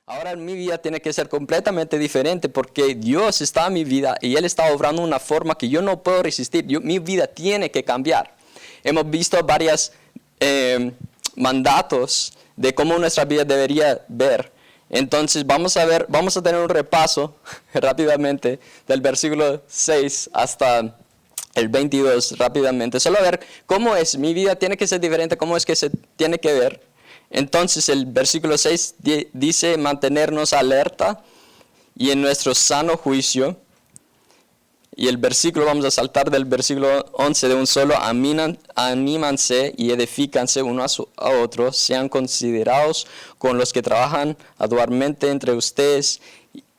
Ahora mi vida tiene que ser completamente diferente porque Dios está en mi vida y Él está obrando de una forma que yo no puedo resistir. Mi vida tiene que cambiar. Hemos visto varios mandatos de cómo nuestra vida debería ver. Entonces vamos a tener un repaso rápidamente del versículo 6 hasta el 22 rápidamente. Solo ver cómo es, mi vida tiene que ser diferente, cómo es que se tiene que ver. Entonces el versículo 6 dice mantenernos alerta y en nuestro sano juicio. Y el versículo, vamos a saltar del versículo 11 de un solo, anímanse y edifícanse unos a otros, sean considerados con los que trabajan arduamente entre ustedes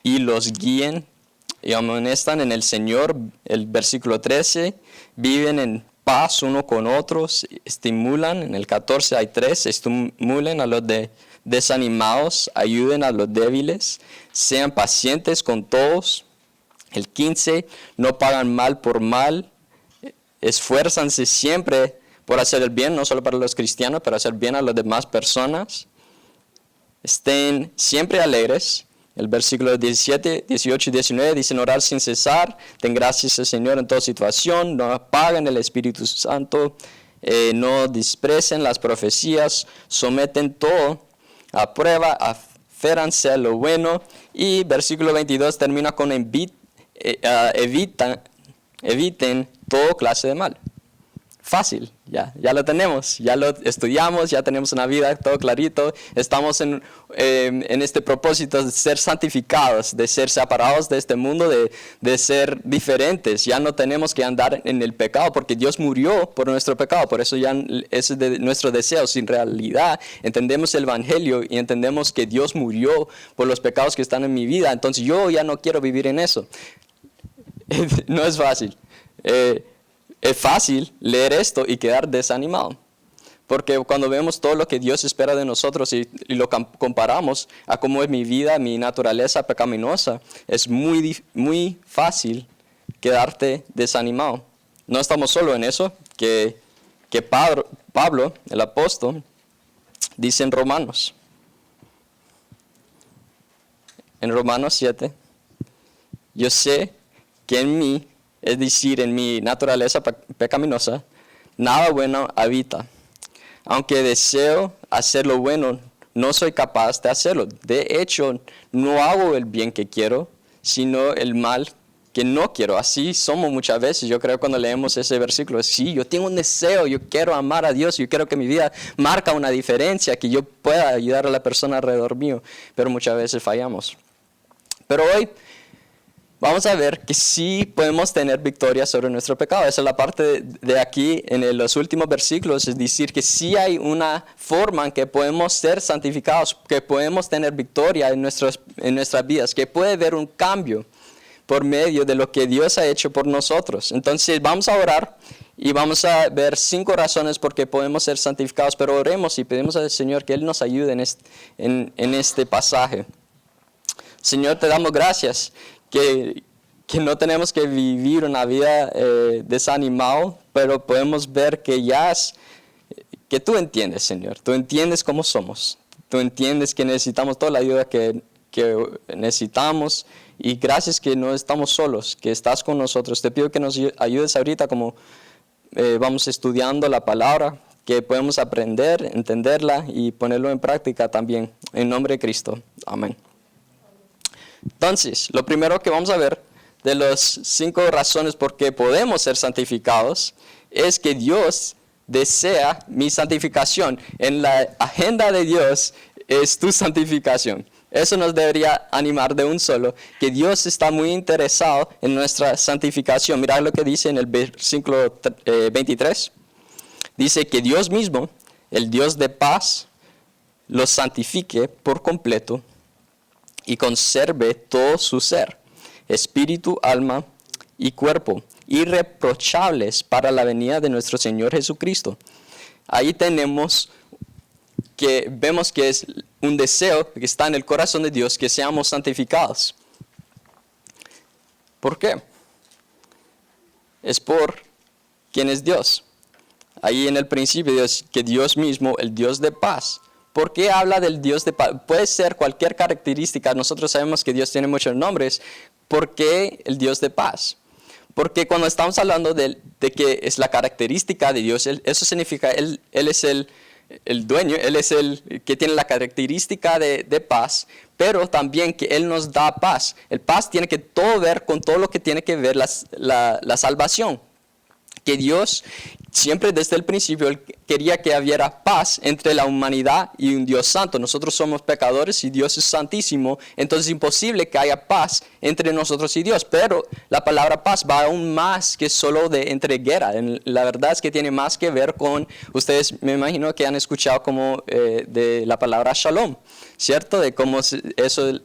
y los guíen y amonestan en el Señor. El versículo 13, viven en paz uno con otros, estimulan, en el 14 hay 3, estimulen a los desanimados, ayuden a los débiles, sean pacientes con todos. El 15, no pagan mal por mal, esfuérzanse siempre por hacer el bien, no solo para los cristianos, pero hacer bien a las demás personas. Estén siempre alegres. El versículo 17, 18 y 19 dicen orar sin cesar, den gracias al Señor en toda situación, no apaguen el Espíritu Santo, no desprecien las profecías, someten todo a prueba, aféranse a lo bueno. Y versículo 22 termina con eviten toda clase de mal. Fácil, ya lo tenemos, ya lo estudiamos, ya tenemos una vida todo clarito. Estamos en este propósito de ser santificados, de ser separados de este mundo, de ser diferentes. Ya no tenemos que andar en el pecado porque Dios murió por nuestro pecado. Por eso ya ese es de nuestro deseo. Sin realidad entendemos el evangelio y entendemos que Dios murió por los pecados que están en mi vida. Entonces yo ya no quiero vivir en eso. No es fácil. Es fácil leer esto y quedar desanimado, porque cuando vemos todo lo que Dios espera de nosotros y lo comparamos a cómo es mi vida, mi naturaleza pecaminosa, es muy fácil quedarte desanimado. No estamos solo en eso, que Pablo, el apóstol, dice en Romanos 7, yo sé que en mí, es decir, en mi naturaleza pecaminosa, nada bueno habita. Aunque deseo hacer lo bueno, no soy capaz de hacerlo. De hecho, no hago el bien que quiero, sino el mal que no quiero. Así somos muchas veces. Yo creo cuando leemos ese versículo, sí, yo tengo un deseo, yo quiero amar a Dios, yo quiero que mi vida marque una diferencia, que yo pueda ayudar a la persona alrededor mío, pero muchas veces fallamos. Pero hoy vamos a ver que sí podemos tener victoria sobre nuestro pecado. Esa es la parte de aquí en los últimos versículos, es decir, que sí hay una forma en que podemos ser santificados, que podemos tener victoria en nuestras vidas, que puede haber un cambio por medio de lo que Dios ha hecho por nosotros. Entonces vamos a orar y vamos a ver 5 razones por qué podemos ser santificados, pero oremos y pedimos al Señor que Él nos ayude en este pasaje. Señor, te damos gracias que no tenemos que vivir una vida desanimado, pero podemos ver que tú entiendes, Señor. Tú entiendes cómo somos. Tú entiendes que necesitamos toda la ayuda que necesitamos. Y gracias que no estamos solos, que estás con nosotros. Te pido que nos ayudes ahorita como vamos estudiando la palabra, que podemos aprender, entenderla y ponerlo en práctica también. En nombre de Cristo. Amén. Entonces, lo primero que vamos a ver de las 5 razones por qué podemos ser santificados es que Dios desea mi santificación. En la agenda de Dios es tu santificación. Eso nos debería animar de un solo, que Dios está muy interesado en nuestra santificación. Mirad lo que dice en el versículo 23. Dice que Dios mismo, el Dios de paz, los santifique por completo y conserve todo su ser, espíritu, alma y cuerpo, irreprochables para la venida de nuestro Señor Jesucristo. Ahí vemos que es un deseo que está en el corazón de Dios, que seamos santificados. ¿Por qué? Es por quién es Dios. Ahí en el principio es que Dios mismo, el Dios de paz, ¿Por qué habla del Dios de paz? Puede ser cualquier característica. Nosotros sabemos que Dios tiene muchos nombres. ¿Por qué el Dios de paz? Porque cuando estamos hablando de que es la característica de Dios, eso significa Él es el dueño, Él es el que tiene la característica de paz, pero también que Él nos da paz. El paz tiene que todo ver con todo lo que tiene que ver la salvación. Que Dios siempre desde el principio Él quería que hubiera paz entre la humanidad y un Dios santo. Nosotros somos pecadores y Dios es santísimo, entonces es imposible que haya paz entre nosotros y Dios. Pero la palabra paz va aún más que solo de entre guerra. La verdad es que tiene más que ver con, ustedes me imagino que han escuchado como de la palabra shalom, ¿cierto? De cómo eso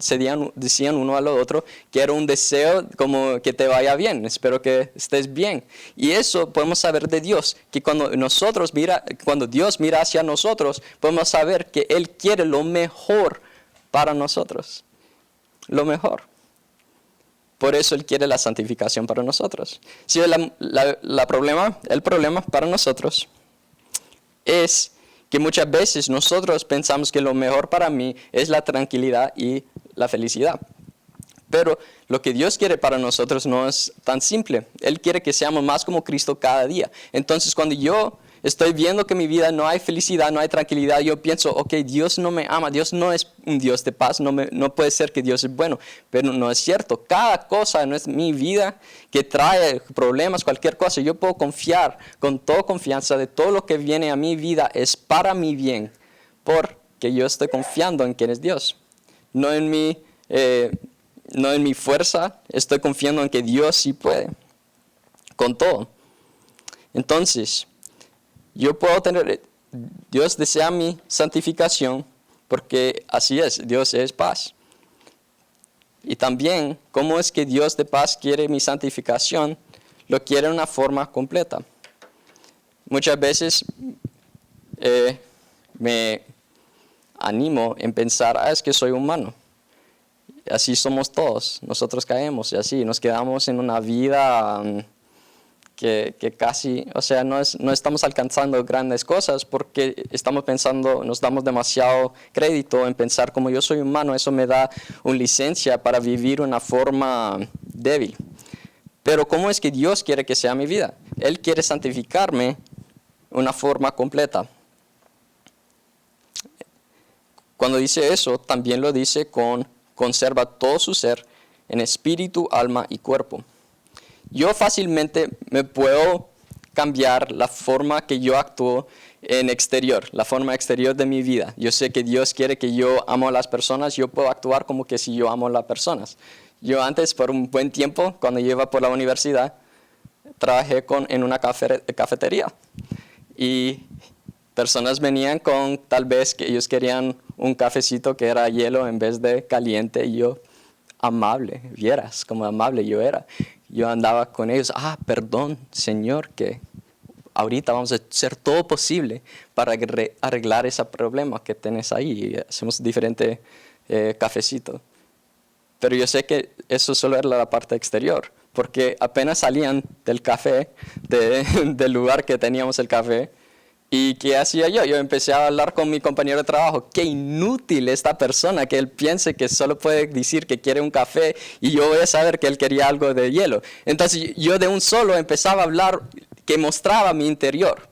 decían uno al otro, que era un deseo como que te vaya bien, espero que estés bien. Y eso podemos saber de Dios, que cuando Dios mira hacia nosotros, podemos saber que Él quiere lo mejor para nosotros, lo mejor. Por eso Él quiere la santificación para nosotros. Si el problema para nosotros es que muchas veces nosotros pensamos que lo mejor para mí es la tranquilidad y la felicidad. Pero lo que Dios quiere para nosotros no es tan simple. Él quiere que seamos más como Cristo cada día. Entonces, cuando yo estoy viendo que en mi vida no hay felicidad, no hay tranquilidad, yo pienso, ok, Dios no me ama, Dios no es un Dios de paz, no puede ser que Dios es bueno. Pero no es cierto. Cada cosa en mi vida que trae problemas, cualquier cosa, yo puedo confiar con toda confianza de todo lo que viene a mi vida es para mi bien, porque yo estoy confiando en quién es Dios. No en mi fuerza, estoy confiando en que Dios sí puede, con todo. Entonces, Dios desea mi santificación, porque así es, Dios es paz. Y también, ¿cómo es que Dios de paz quiere mi santificación? Lo quiere de una forma completa. Muchas veces me animo en pensar, es que soy humano. Así somos todos, nosotros caemos y así nos quedamos en una vida que casi, o sea, no estamos alcanzando grandes cosas porque nos damos demasiado crédito en pensar como yo soy humano, eso me da una licencia para vivir una forma débil. Pero ¿cómo es que Dios quiere que sea mi vida? Él quiere santificarme de una forma completa. Cuando dice eso, también lo dice conserva todo su ser en espíritu, alma y cuerpo. Yo fácilmente me puedo cambiar la forma que yo actúo en exterior, la forma exterior de mi vida. Yo sé que Dios quiere que yo amo a las personas, yo puedo actuar como que si yo amo a las personas. Yo antes, por un buen tiempo, cuando yo iba por la universidad, trabajé en una cafetería. Y personas venían con tal vez que ellos querían un cafecito que era hielo en vez de caliente, y yo amable, vieras como amable yo era. Yo andaba con ellos, perdón, Señor, que ahorita vamos a hacer todo posible para arreglar ese problema que tenés ahí. Y hacemos diferente cafecito. Pero yo sé que eso solo era la parte exterior, porque apenas salían del café, del lugar que teníamos el café. ¿Y qué hacía yo? Yo empecé a hablar con mi compañero de trabajo. Qué inútil esta persona, que él piense que solo puede decir que quiere un café y yo voy a saber que él quería algo de hielo. Entonces yo de un solo empezaba a hablar que mostraba mi interior.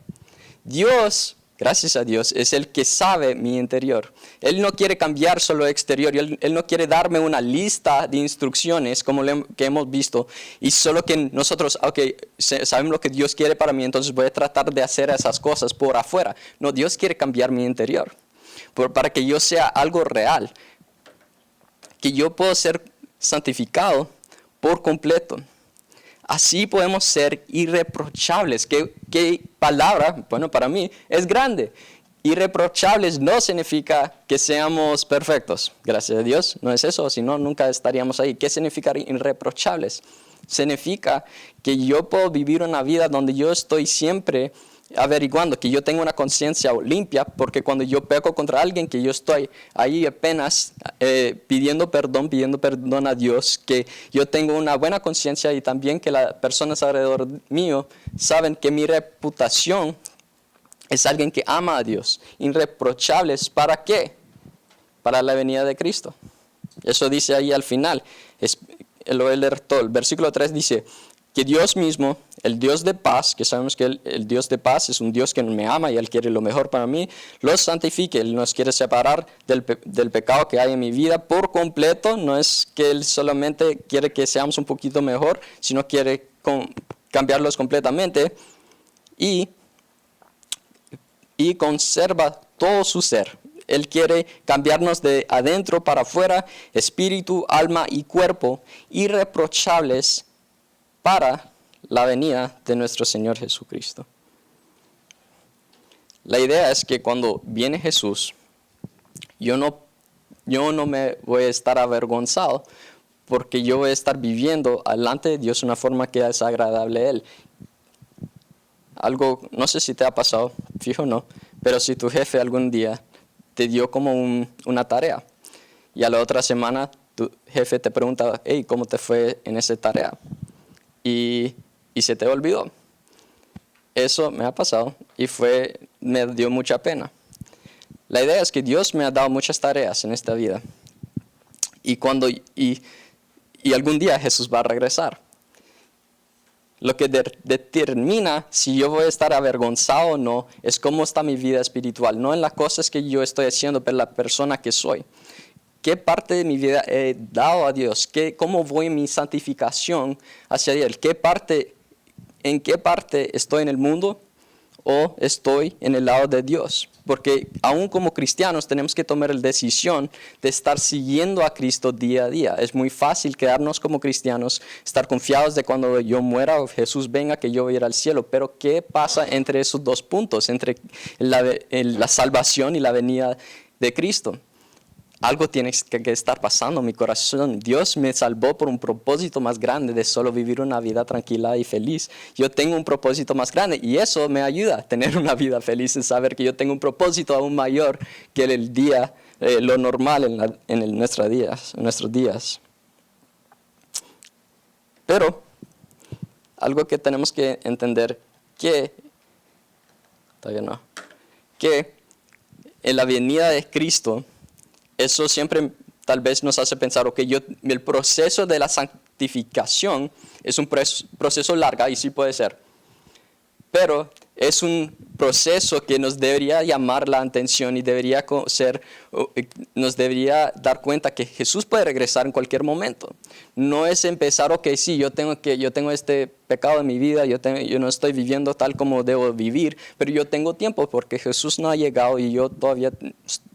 Dios, gracias a Dios, es el que sabe mi interior. Él no quiere cambiar solo exterior. Él no quiere darme una lista de instrucciones como que hemos visto. Y solo que nosotros, sabemos lo que Dios quiere para mí, entonces voy a tratar de hacer esas cosas por afuera. No, Dios quiere cambiar mi interior. Para que yo sea algo real. Que yo pueda ser santificado por completo. Así podemos ser irreprochables. ¿Qué palabra? Bueno, para mí es grande. Irreprochables no significa que seamos perfectos. Gracias a Dios, no es eso, si no, nunca estaríamos ahí. ¿Qué significa irreprochables? Significa que yo puedo vivir una vida donde yo estoy siempre averiguando, que yo tengo una conciencia limpia, porque cuando yo peco contra alguien, que yo estoy ahí apenas pidiendo perdón a Dios, que yo tengo una buena conciencia y también que las personas alrededor mío saben que mi reputación Es alguien que ama a Dios. Irreprochables, ¿para qué? Para la venida de Cristo. Eso dice ahí al final. Lo voy a leer todo. El versículo 3 dice que Dios mismo, el Dios de paz, que sabemos que el Dios de paz es un Dios que me ama y Él quiere lo mejor para mí, los santifique. Él nos quiere separar del pecado que hay en mi vida por completo. No es que Él solamente quiere que seamos un poquito mejor, sino quiere cambiarlos completamente y conserva todo su ser. Él quiere cambiarnos de adentro para afuera, espíritu, alma y cuerpo, irreprochables para la venida de nuestro Señor Jesucristo. La idea es que cuando viene Jesús, yo no me voy a estar avergonzado, porque yo voy a estar viviendo delante de Dios de una forma que es agradable a Él. Algo, no sé si te ha pasado, fijo no, pero si tu jefe algún día te dio como una tarea y a la otra semana tu jefe te pregunta, hey, ¿cómo te fue en esa tarea? Y se te olvidó. Eso me ha pasado y me dio mucha pena. La idea es que Dios me ha dado muchas tareas en esta vida y algún día Jesús va a regresar. Lo que determina si yo voy a estar avergonzado o no es cómo está mi vida espiritual, no en las cosas que yo estoy haciendo, pero la persona que soy. ¿Qué parte de mi vida he dado a Dios? ¿Cómo voy en mi santificación hacia Él? ¿En qué parte estoy en el mundo o estoy en el lado de Dios? Porque aún como cristianos tenemos que tomar la decisión de estar siguiendo a Cristo día a día. Es muy fácil quedarnos como cristianos, estar confiados de cuando yo muera o Jesús venga que yo voy a ir al cielo. Pero ¿qué pasa entre esos dos puntos? Entre la salvación y la venida de Cristo. Algo tiene que estar pasando en mi corazón. Dios me salvó por un propósito más grande de solo vivir una vida tranquila y feliz. Yo tengo un propósito más grande y eso me ayuda a tener una vida feliz, en saber que yo tengo un propósito aún mayor que el día, lo normal en nuestros días. Pero algo que tenemos que entender que en la venida de Cristo, eso siempre tal vez nos hace pensar, el proceso de la santificación es un proceso largo, y sí puede ser, pero es un proceso que nos debería llamar la atención y nos debería dar cuenta que Jesús puede regresar en cualquier momento. No es empezar, sí, yo tengo este pecado en mi vida, yo no estoy viviendo tal como debo vivir, pero yo tengo tiempo porque Jesús no ha llegado y yo todavía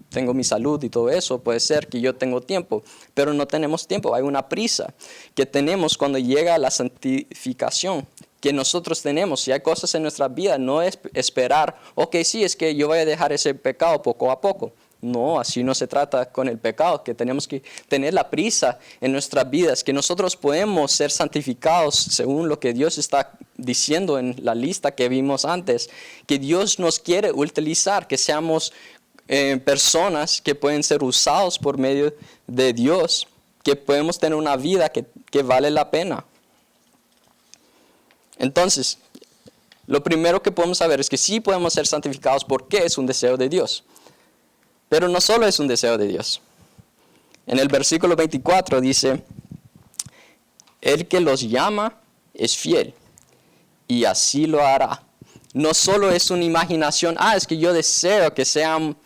tengo mi salud y todo eso. Puede ser que yo tengo tiempo, pero no tenemos tiempo. Hay una prisa que tenemos cuando llega la santificación que nosotros tenemos. Si hay cosas en nuestra vida, no es esperar, sí, es que yo voy a dejar ese pecado poco a poco. No, así no se trata con el pecado, que tenemos que tener la prisa en nuestras vidas, que nosotros podemos ser santificados según lo que Dios está diciendo en la lista que vimos antes, que Dios nos quiere utilizar, que seamos personas que pueden ser usados por medio de Dios, que podemos tener una vida que vale la pena. Entonces, lo primero que podemos saber es que sí podemos ser santificados porque es un deseo de Dios. Pero no solo es un deseo de Dios. En el versículo 24 dice, el que los llama es fiel y así lo hará. No solo es una imaginación, es que yo deseo que sean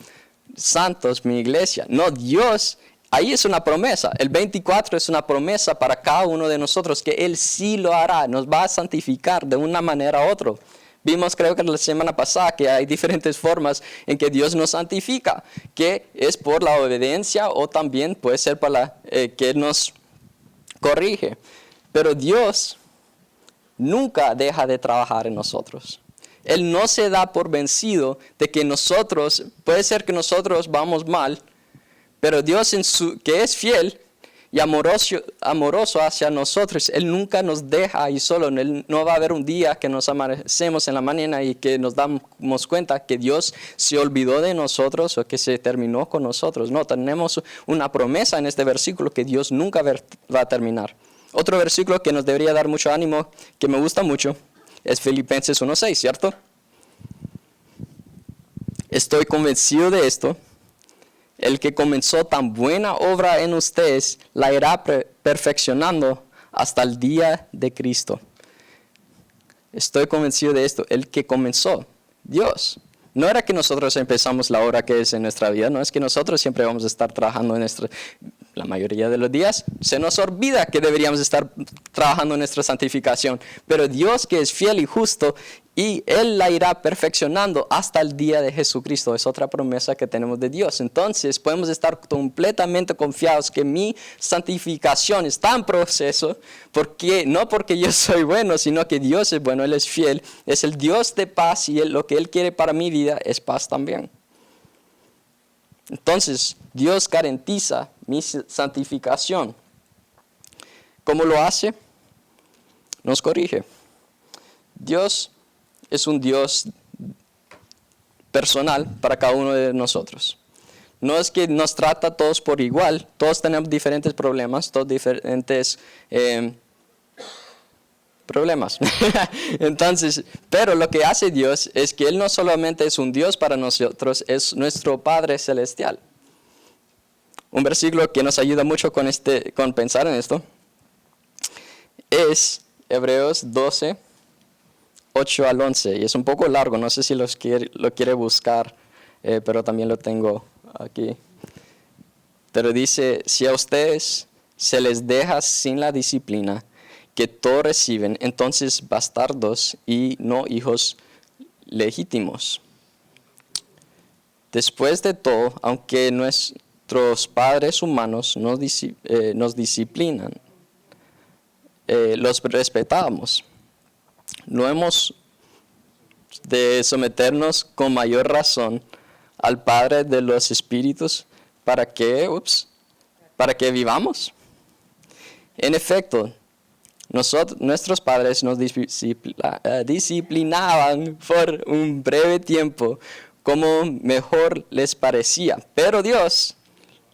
santos mi iglesia. No, Dios, ahí es una promesa. El 24 es una promesa para cada uno de nosotros, que Él sí lo hará, nos va a santificar de una manera u otra. Vimos, creo que la semana pasada, que hay diferentes formas en que Dios nos santifica, que es por la obediencia o también puede ser para que Él nos corrige. Pero Dios nunca deja de trabajar en nosotros. Él no se da por vencido de que puede ser que nosotros vamos mal, pero Dios que es fiel y amoroso hacia nosotros, Él nunca nos deja ahí solo. Él no va a haber un día que nos amanecemos en la mañana y que nos damos cuenta que Dios se olvidó de nosotros o que se terminó con nosotros. No, tenemos una promesa en este versículo que Dios nunca va a terminar. Otro versículo que nos debería dar mucho ánimo, que me gusta mucho, es Filipenses 1:6, ¿cierto? Estoy convencido de esto. El que comenzó tan buena obra en ustedes la irá perfeccionando hasta el día de Cristo. Estoy convencido de esto. El que comenzó, Dios. No era que nosotros empezamos la obra que es en nuestra vida, no es que nosotros siempre vamos a estar trabajando la mayoría de los días. Se nos olvida que deberíamos estar trabajando en nuestra santificación. Pero Dios, que es fiel y justo, y Él la irá perfeccionando hasta el día de Jesucristo. Es otra promesa que tenemos de Dios. Entonces podemos estar completamente confiados que mi santificación está en proceso, no porque yo soy bueno, sino que Dios es bueno, Él es fiel, es el Dios de paz, y lo que Él quiere para mi vida es paz también. Entonces, Dios garantiza mi santificación. ¿Cómo lo hace? Nos corrige. Dios es un Dios personal para cada uno de nosotros. No es que nos trata a todos por igual, todos tenemos diferentes problemas, todos diferentes problemas. Entonces, pero lo que hace Dios es que Él no solamente es un Dios para nosotros, es nuestro Padre Celestial. Un versículo que nos ayuda mucho con pensar en esto es Hebreos 12, 8 al 11, y es un poco largo, no sé si lo quiere buscar, pero también lo tengo aquí. Pero dice, si a ustedes se les deja sin la disciplina que todos reciben, entonces bastardos y no hijos legítimos. Después de todo, aunque nuestros padres humanos nos disciplinan, los respetamos. No hemos de someternos con mayor razón al Padre de los Espíritus para que vivamos. En efecto, nuestros padres nos disciplinaban por un breve tiempo como mejor les parecía, pero Dios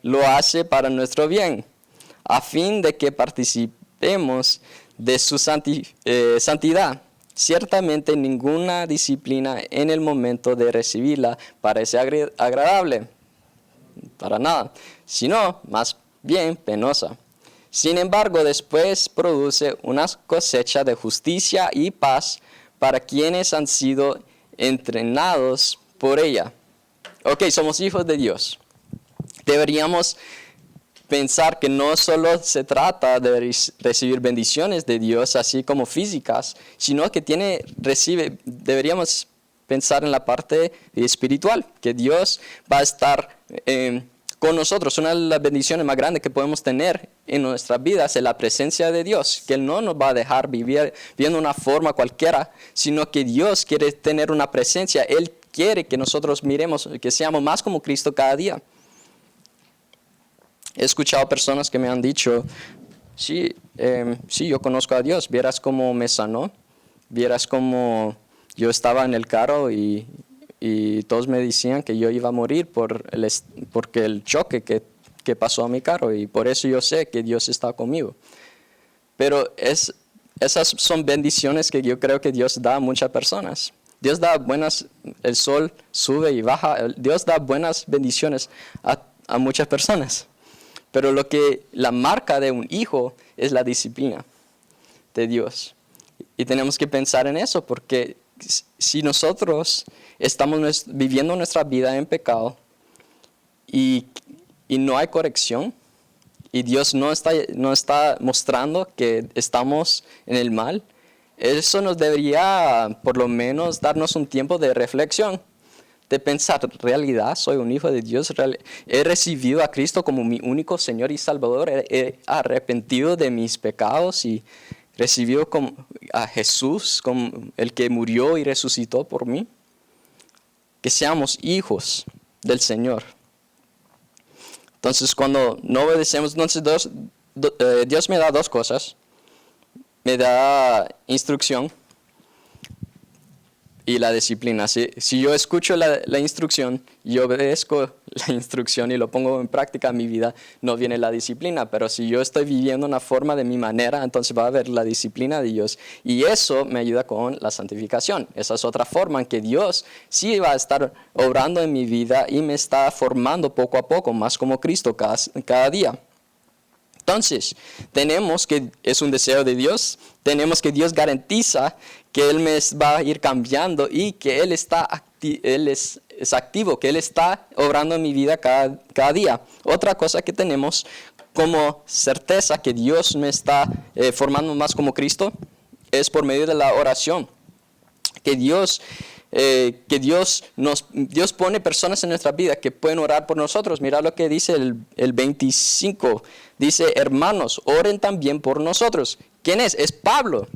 lo hace para nuestro bien, a fin de que participemos de su santidad. Ciertamente ninguna disciplina en el momento de recibirla parece agradable, para nada, sino más bien penosa. Sin embargo, después produce una cosecha de justicia y paz para quienes han sido entrenados por ella. Ok, somos hijos de Dios. Deberíamos pensar que no solo se trata de recibir bendiciones de Dios, así como físicas, sino que deberíamos pensar en la parte espiritual, que Dios va a estar con nosotros. Una de las bendiciones más grandes que podemos tener en nuestras vidas es la presencia de Dios, que Él no nos va a dejar vivir viendo una forma cualquiera, sino que Dios quiere tener una presencia. Él quiere que nosotros miremos, que seamos más como Cristo cada día. He escuchado personas que me han dicho, sí, yo conozco a Dios, vieras cómo me sanó, vieras cómo yo estaba en el carro y todos me decían que yo iba a morir porque el choque que pasó a mi carro, y por eso yo sé que Dios está conmigo. Pero esas son bendiciones que yo creo que Dios da a muchas personas. Dios da el sol sube y baja, Dios da buenas bendiciones a muchas personas. Pero la marca de un hijo es la disciplina de Dios. Y tenemos que pensar en eso, porque si nosotros estamos viviendo nuestra vida en pecado y no hay corrección, y Dios no está mostrando que estamos en el mal, eso nos debería por lo menos darnos un tiempo de reflexión. De pensar, realidad, soy un hijo de Dios, he recibido a Cristo como mi único Señor y Salvador, he arrepentido de mis pecados y recibido a Jesús como el que murió y resucitó por mí. Que seamos hijos del Señor. Entonces, cuando no obedecemos, Dios me da dos cosas. Me da instrucción y la disciplina. Si yo escucho la instrucción y obedezco la instrucción y lo pongo en práctica en mi vida, no viene la disciplina. Pero si yo estoy viviendo una forma de mi manera, entonces va a haber la disciplina de Dios. Y eso me ayuda con la santificación. Esa es otra forma en que Dios sí va a estar obrando en mi vida y me está formando poco a poco, más como Cristo cada día. Entonces, tenemos que, es un deseo de Dios, tenemos que Dios garantiza que Él me va a ir cambiando y que Él es activo, que Él está obrando en mi vida cada día. Otra cosa que tenemos como certeza que Dios me está formando más como Cristo es por medio de la oración. Que Dios pone personas en nuestra vida que pueden orar por nosotros. Mira lo que dice el 25. Dice, hermanos, oren también por nosotros. ¿Quién es? Es Pablo.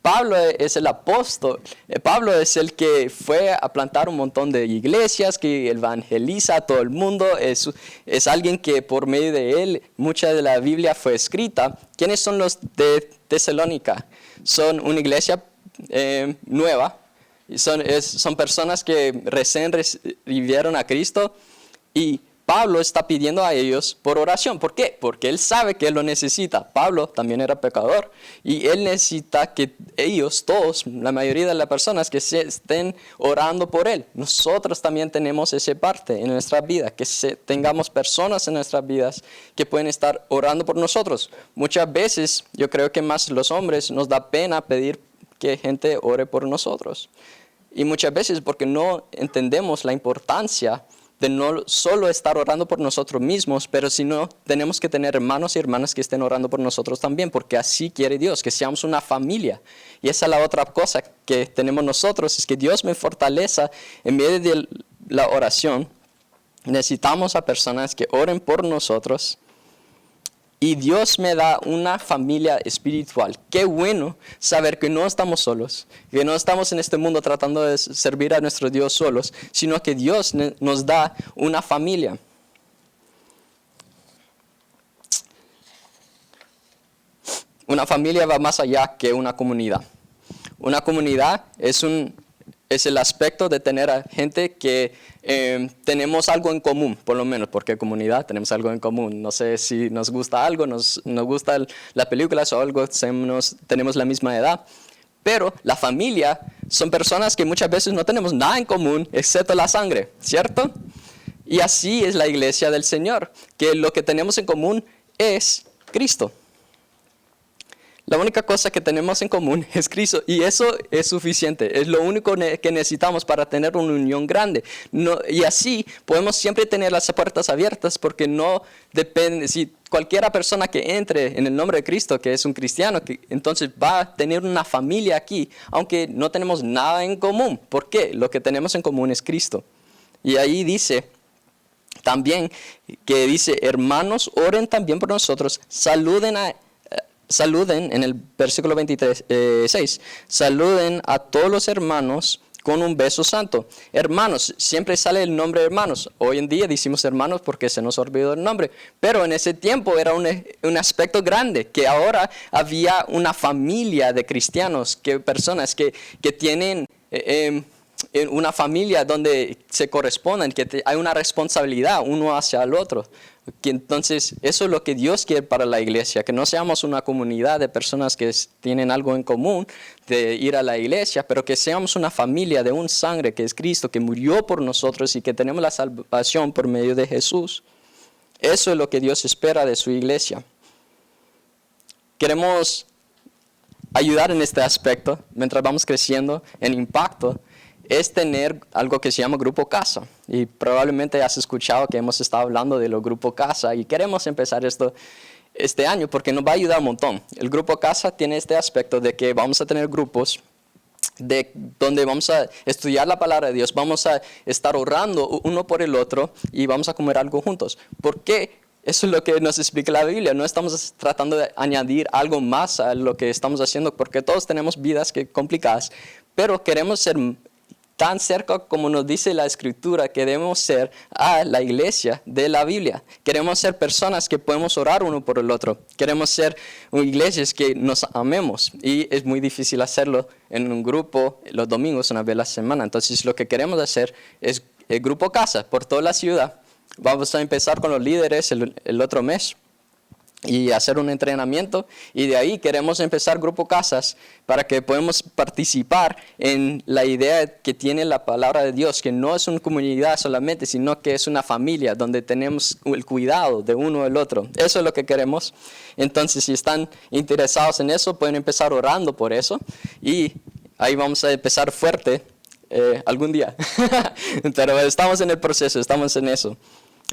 Pablo es el apóstol. Pablo es el que fue a plantar un montón de iglesias, que evangeliza a todo el mundo. Es alguien que por medio de él, mucha de la Biblia fue escrita. ¿Quiénes son los de Tesalónica? Son una iglesia nueva. Son personas que recién recibieron a Cristo y Pablo está pidiendo a ellos por oración. ¿Por qué? Porque él sabe que él lo necesita. Pablo también era pecador y él necesita que ellos, todos, la mayoría de las personas que se estén orando por él. Nosotros también tenemos esa parte en nuestra vida, que tengamos personas en nuestras vidas que pueden estar orando por nosotros. Muchas veces, yo creo que más los hombres nos da pena pedir que gente ore por nosotros. Y muchas veces porque no entendemos la importancia de no solo estar orando por nosotros mismos, pero sino tenemos que tener hermanos y hermanas que estén orando por nosotros también, porque así quiere Dios, que seamos una familia. Y esa es la otra cosa que tenemos nosotros, es que Dios me fortaleza en medio de la oración. Necesitamos a personas que oren por nosotros. Y Dios me da una familia espiritual. Qué bueno saber que no estamos solos, que no estamos en este mundo tratando de servir a nuestro Dios solos, sino que Dios nos da una familia. Una familia va más allá que una comunidad. Una comunidad es el aspecto de tener a gente que tenemos algo en común, por lo menos, porque comunidad tenemos algo en común. No sé si nos gusta algo, nos gusta la película o algo, tenemos la misma edad. Pero la familia son personas que muchas veces no tenemos nada en común excepto la sangre, ¿cierto? Y así es la iglesia del Señor, que lo que tenemos en común es Cristo. La única cosa que tenemos en común es Cristo y eso es suficiente. Es lo único que necesitamos para tener una unión grande. Y así podemos siempre tener las puertas abiertas porque no depende, si cualquiera persona que entre en el nombre de Cristo, que es un cristiano, entonces va a tener una familia aquí, aunque no tenemos nada en común. ¿Por qué? Lo que tenemos en común es Cristo. Y ahí dice también que dice, hermanos, oren también por nosotros, saluden, en el versículo 6, saluden a todos los hermanos con un beso santo. Hermanos, siempre sale el nombre de hermanos. Hoy en día decimos hermanos porque se nos olvidó el nombre. Pero en ese tiempo era un aspecto grande, que ahora había una familia de cristianos, personas que tienen una familia donde se corresponden, que hay una responsabilidad uno hacia el otro. Que entonces, eso es lo que Dios quiere para la iglesia, que no seamos una comunidad de personas que tienen algo en común de ir a la iglesia, pero que seamos una familia de un sangre que es Cristo, que murió por nosotros y que tenemos la salvación por medio de Jesús. Eso es lo que Dios espera de su iglesia. Queremos ayudar en este aspecto mientras vamos creciendo en impacto. Es tener algo que se llama Grupo Casa. Y probablemente has escuchado que hemos estado hablando de los Grupo Casa y queremos empezar esto este año porque nos va a ayudar un montón. El Grupo Casa tiene este aspecto de que vamos a tener grupos donde vamos a estudiar la palabra de Dios, vamos a estar orando uno por el otro y vamos a comer algo juntos. ¿Por qué? Eso es lo que nos explica la Biblia. No estamos tratando de añadir algo más a lo que estamos haciendo porque todos tenemos vidas complicadas, pero queremos ser tan cerca como nos dice la Escritura que debemos ser a la iglesia de la Biblia. Queremos ser personas que podemos orar uno por el otro. Queremos ser iglesias que nos amemos. Y es muy difícil hacerlo en un grupo los domingos, una vez a la semana. Entonces lo que queremos hacer es el Grupo Casa por toda la ciudad. Vamos a empezar con los líderes el otro mes y hacer un entrenamiento, y de ahí queremos empezar Grupo Casas para que podamos participar en la idea que tiene la palabra de Dios, que no es una comunidad solamente, sino que es una familia donde tenemos el cuidado de uno del otro. Eso es lo que queremos. Entonces, si están interesados en eso, pueden empezar orando por eso, y ahí vamos a empezar fuerte algún día. Pero estamos en el proceso, estamos en eso.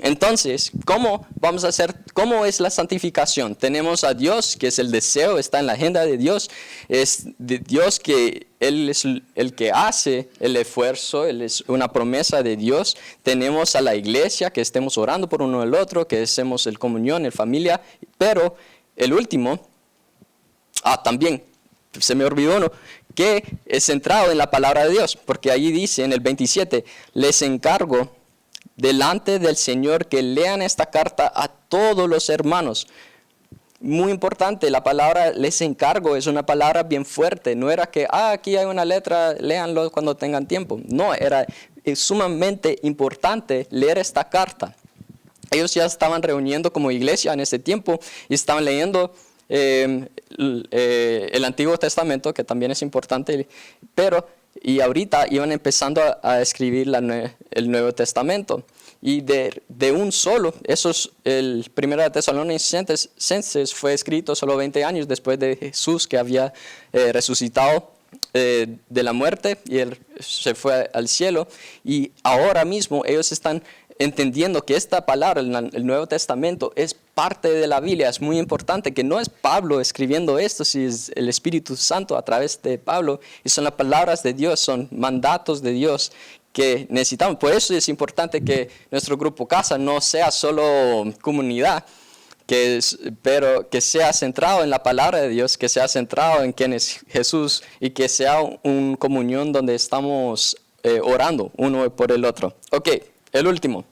Entonces, ¿cómo vamos a hacer? ¿Cómo es la santificación? Tenemos a Dios, que es el deseo, está en la agenda de Dios. Es de Dios que Él es el que hace el esfuerzo, Él es una promesa de Dios. Tenemos a la iglesia, que estemos orando por uno del otro, que hacemos el comunión, en familia. Pero el último, también, se me olvidó uno, que es centrado en la palabra de Dios, porque allí dice en el 27, les encargo delante del Señor que lean esta carta a todos los hermanos. Muy importante, la palabra les encargo es una palabra bien fuerte. No era que, aquí hay una letra, léanlo cuando tengan tiempo. No, es sumamente importante leer esta carta. Ellos ya estaban reuniendo como iglesia en ese tiempo y estaban leyendo el Antiguo Testamento, que también es importante, y ahorita iban empezando a escribir el Nuevo Testamento. Y de un solo, el 1 Tesalonicenses fue escrito solo 20 años después de Jesús, que había resucitado de la muerte y él se fue al cielo. Y ahora mismo ellos están entendiendo que esta palabra, el Nuevo Testamento, es parte de la Biblia. Es muy importante que no es Pablo escribiendo esto, sino es el Espíritu Santo a través de Pablo, y son las palabras de Dios, son mandatos de Dios que necesitamos. Por eso es importante que nuestro grupo Casa no sea solo comunidad, pero que sea centrado en la palabra de Dios, que sea centrado en quién es Jesús, y que sea una comunión donde estamos orando uno por el otro. Ok, el último.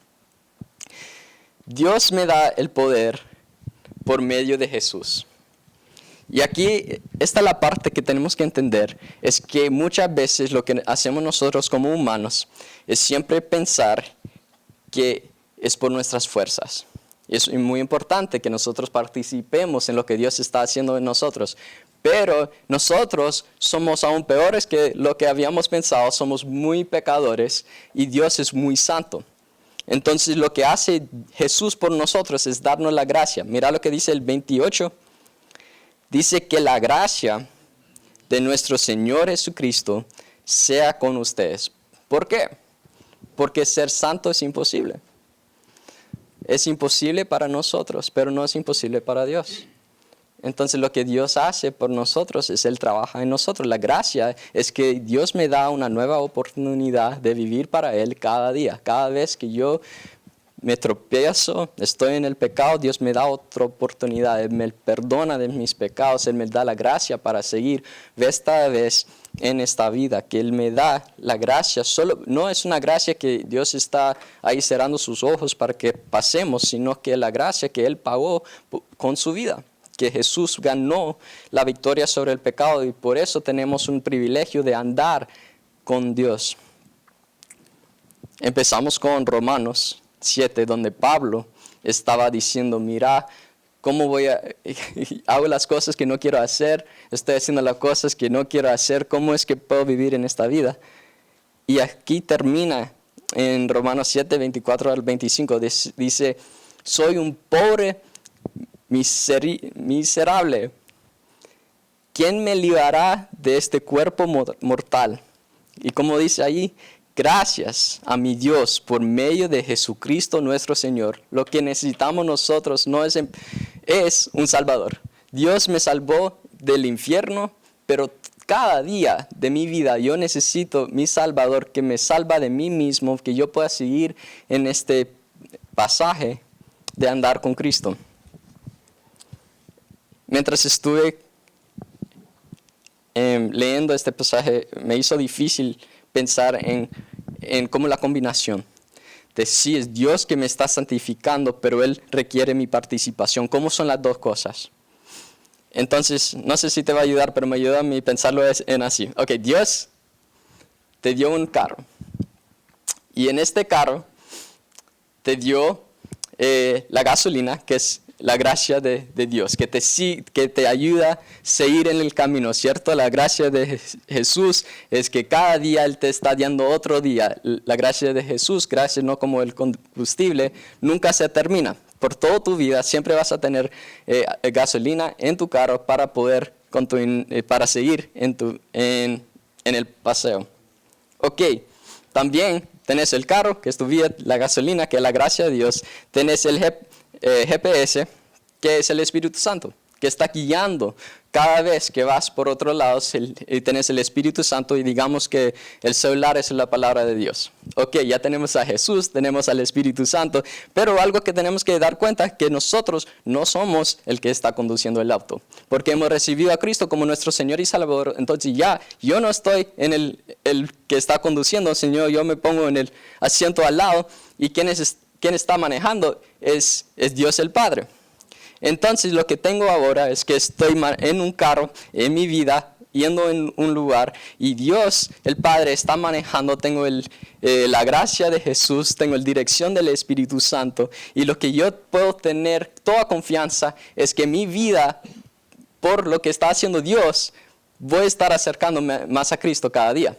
Dios me da el poder por medio de Jesús. Y aquí está la parte que tenemos que entender, es que muchas veces lo que hacemos nosotros como humanos es siempre pensar que es por nuestras fuerzas. Y es muy importante que nosotros participemos en lo que Dios está haciendo en nosotros. Pero nosotros somos aún peores que lo que habíamos pensado, somos muy pecadores y Dios es muy santo. Entonces lo que hace Jesús por nosotros es darnos la gracia. Mira lo que dice el 28. Dice que la gracia de nuestro Señor Jesucristo sea con ustedes. ¿Por qué? Porque ser santo es imposible. Es imposible para nosotros, pero no es imposible para Dios. Entonces lo que Dios hace por nosotros es Él trabaja en nosotros. La gracia es que Dios me da una nueva oportunidad de vivir para Él cada día. Cada vez que yo me tropiezo, estoy en el pecado, Dios me da otra oportunidad. Él me perdona de mis pecados, Él me da la gracia para seguir vez a vez en esta vida, que Él me da la gracia. No es una gracia que Dios está ahí cerrando sus ojos para que pasemos, sino que la gracia que Él pagó con su vida, que Jesús ganó la victoria sobre el pecado, y por eso tenemos un privilegio de andar con Dios. Empezamos con Romanos 7, donde Pablo estaba diciendo, mira, ¿cómo hago las cosas que no quiero hacer? Estoy haciendo las cosas que no quiero hacer. ¿Cómo es que puedo vivir en esta vida? Y aquí termina en Romanos 7, 24 al 25. Dice, soy un pobre miserable. ¿Quién me librará de este cuerpo mortal? Y como dice ahí, gracias a mi Dios por medio de Jesucristo nuestro Señor. Lo que necesitamos nosotros no es un Salvador. Dios me salvó del infierno, pero cada día de mi vida yo necesito mi Salvador que me salva de mí mismo, que yo pueda seguir en este pasaje de andar con Cristo. Mientras estuve leyendo este pasaje, me hizo difícil pensar en cómo la combinación de sí es Dios que me está santificando, pero Él requiere mi participación. ¿Cómo son las dos cosas? Entonces, no sé si te va a ayudar, pero me ayuda a mí pensarlo en así. Ok, Dios te dio un carro. Y en este carro te dio la gasolina, que es la gracia de Dios, que te ayuda a seguir en el camino, ¿cierto? La gracia de Jesús es que cada día Él te está dando otro día. La gracia de Jesús, gracia no como el combustible, nunca se termina. Por toda tu vida siempre vas a tener gasolina en tu carro para poder para seguir en el paseo. Ok, también tenés el carro, que es tu vida, la gasolina, que es la gracia de Dios. Tenés el GPS, que es el Espíritu Santo, que está guiando cada vez que vas por otro lado. Y tenés el Espíritu Santo, y digamos que el celular es la palabra de Dios. Ok, ya tenemos a Jesús, tenemos al Espíritu Santo, pero algo que tenemos que dar cuenta es que nosotros no somos el que está conduciendo el auto, porque hemos recibido a Cristo como nuestro Señor y Salvador. Entonces ya yo no estoy en el que está conduciendo, Señor, yo me pongo en el asiento al lado, y quien está manejando es Dios el Padre. Entonces lo que tengo ahora es que estoy en un carro, en mi vida, yendo en un lugar, y Dios el Padre está manejando. Tengo la gracia de Jesús, tengo la dirección del Espíritu Santo, y lo que yo puedo tener toda confianza es que mi vida, por lo que está haciendo Dios, voy a estar acercándome más a Cristo cada día.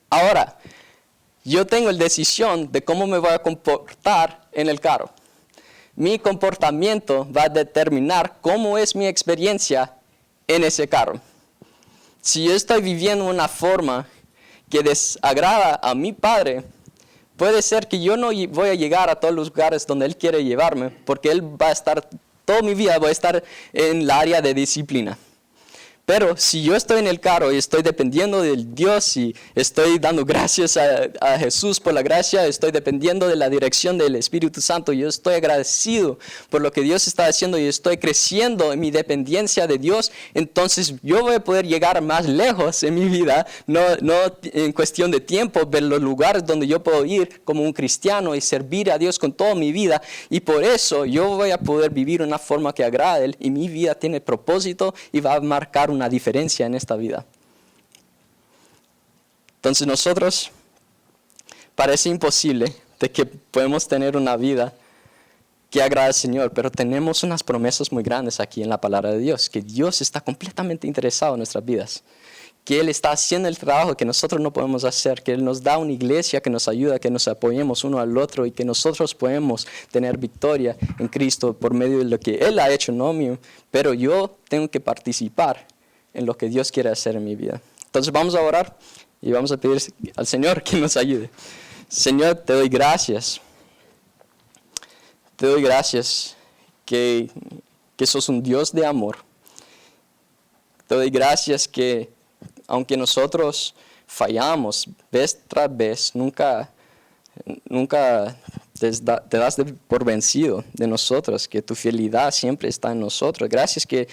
Ahora, yo tengo la decisión de cómo me voy a comportar en el carro. Mi comportamiento va a determinar cómo es mi experiencia en ese carro. Si yo estoy viviendo una forma que desagrada a mi Padre, puede ser que yo no voy a llegar a todos los lugares donde Él quiere llevarme, porque Él va a estar, toda mi vida voy a estar en el área de disciplina. Pero si yo estoy en el carro y estoy dependiendo de Dios y estoy dando gracias a Jesús por la gracia, estoy dependiendo de la dirección del Espíritu Santo, yo estoy agradecido por lo que Dios está haciendo y estoy creciendo en mi dependencia de Dios, entonces yo voy a poder llegar más lejos en mi vida, no en cuestión de tiempo, ver los lugares donde yo puedo ir como un cristiano y servir a Dios con toda mi vida, y por eso yo voy a poder vivir de una forma que agrade a Él, y mi vida tiene propósito y va a marcar una diferencia en esta vida. Entonces nosotros, parece imposible de que podemos tener una vida que agrada al Señor, pero tenemos unas promesas muy grandes aquí en la palabra de Dios, que Dios está completamente interesado en nuestras vidas, que Él está haciendo el trabajo que nosotros no podemos hacer, que Él nos da una iglesia que nos ayuda, que nos apoyemos uno al otro, y que nosotros podemos tener victoria en Cristo por medio de lo que Él ha hecho, no mío, pero yo tengo que participar en lo que Dios quiere hacer en mi vida. Entonces vamos a orar y vamos a pedir al Señor que nos ayude. Señor, te doy gracias. Te doy gracias que sos un Dios de amor. Te doy gracias que aunque nosotros fallamos vez tras vez, nunca te das por vencido de nosotros, que tu fidelidad siempre está en nosotros. Gracias que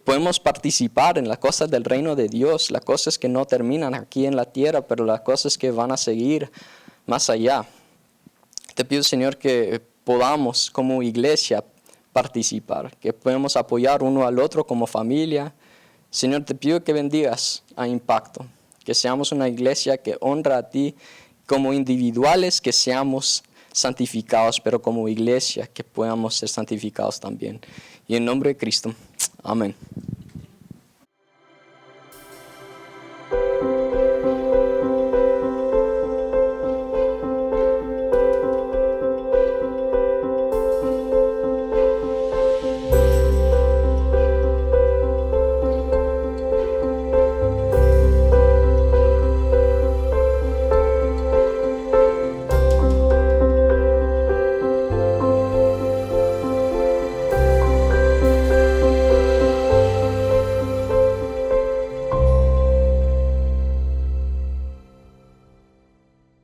podemos participar en las cosas del reino de Dios, las cosas que no terminan aquí en la tierra, pero las cosas que van a seguir más allá. Te pido, Señor, que podamos como iglesia participar, que podamos apoyar uno al otro como familia. Señor, te pido que bendigas a Impacto, que seamos una iglesia que honra a ti, como individuales que seamos santificados, pero como iglesia que podamos ser santificados también. Y en nombre de Cristo, amén.